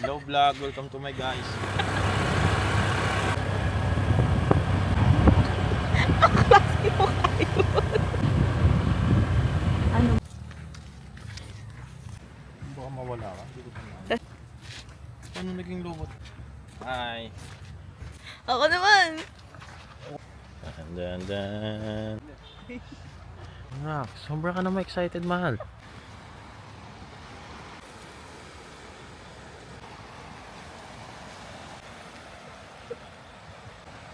Hello vlog, welcome to my guys. Ano? Baka mawala ka. Paano naging lubot? Hi. Ako naman. Dan. Rock, sobra ka naman excited, mahal.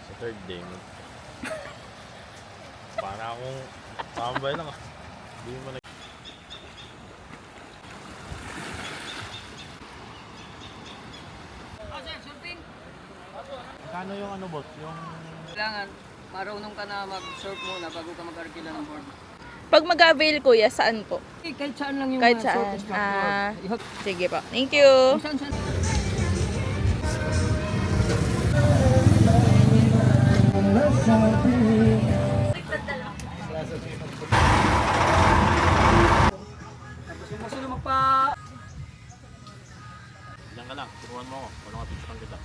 Sa third day mo. Para akong tambay lang. Hindi mo na. Kano yung ano boss? Yung Kailangan marunong ka na mag-surf muna bago ka mag-arkila ng board. Pag mag-avail kuya, saan po? Kahit saan lang yung Kahit surf saan. instructor. Sige po. Thank you. Saan? Gusto mo magpa... Diyan ka lang, turuan mo ako. Walang kapitran kita.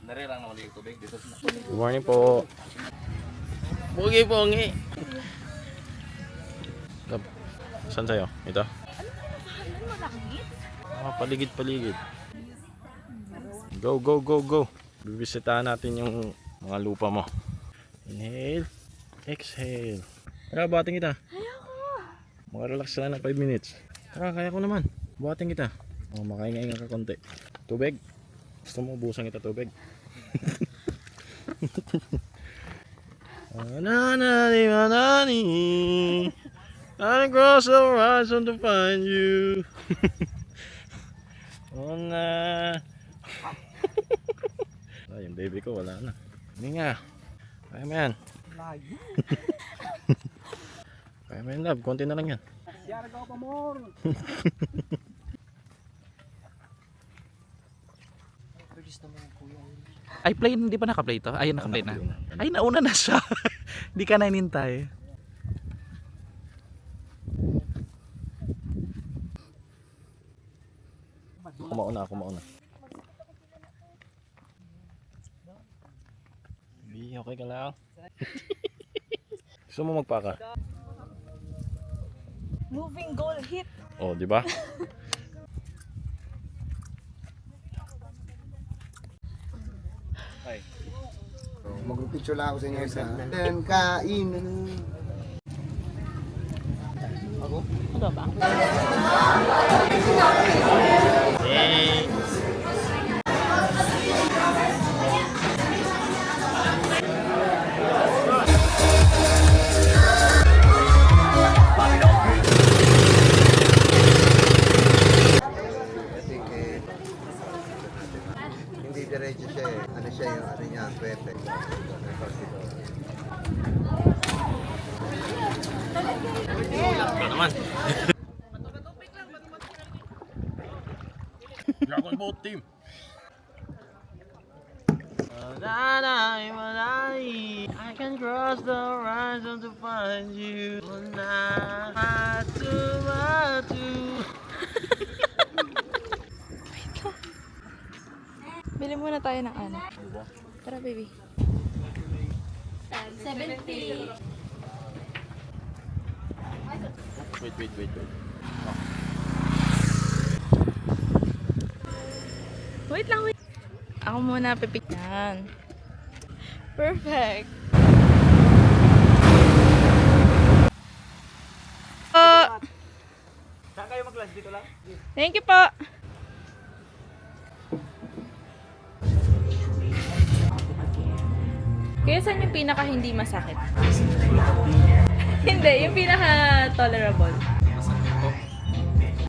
Narilang na ulit yung tubig dito. Good morning po. Pogi. Saan sa'yo? Ito? Paligid. Go. Bibisitahan natin yung mga lupa mo. Inhale. Exhale. Tara, buhatin kita. Makarelax ka lang ng 5 minutes. Tara, kaya ko naman. Buhatin kita. Makainga-inga ka konti. Tubig. Gusto mo ubusan kita tubig? Manani I cross the horizon to find you. Oh na. Ay, yung baby ko wala na. Hindi nga. Kaya mo yan. Kaya mo yan love, konti na lang yan. Ay, play, hindi pa naka-play to? Ay, naka-play na. Ay, nauna na siya. Hindi ka na inintay. Kumauna. B, okay ka lang? Gusto mo magpaka? Moving goal hit. Oh, di ba? Mag-picture lang ako sa inyo isa. Then kain. Ako? Ano ba? Hey. I think hindi diretso siya eh. Ano siya yung ano niya, swerte. Ano naman? Dragon Boat Team. I can cross the horizon to find you. Bili muna tayo ng ano. Tara baby. 70. Wait. Wait lang. Ako muna pipik. Yan. Perfect. Saan kayo mag-lunch dito lang? Thank you po. Kaya saan yung pinaka hindi masakit? Hindi, yung pinaka tolerable.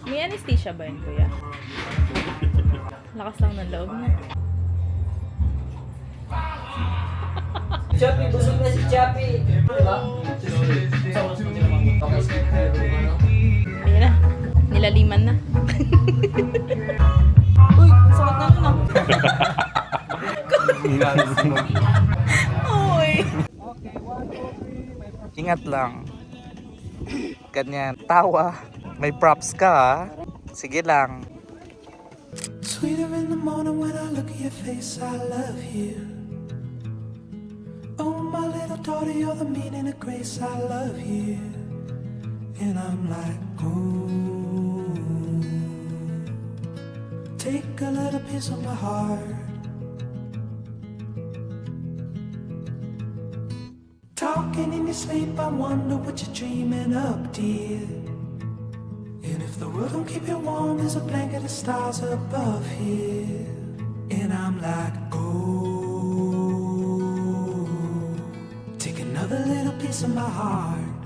May anesthesia ba yun, kuya? Lakas lang ng loob na. Chappy, busog na si Chappy. Ayun na, nilaliman na. Uy, sakit na nun ah. Uy. Ingat lang. Ganyan. Tawa. May props ka ha. Sige lang. Sweeter in the morning when I look at your face, I love you. Oh, my little daughter, you're the meaning of grace, I love you. And I'm like, oh, take a little piece of my heart. Talking in your sleep, I wonder what you're dreaming up, dear. And if the world don't keep you warm, there's a blanket of stars above here. And I'm like, oh, take another little piece of my heart.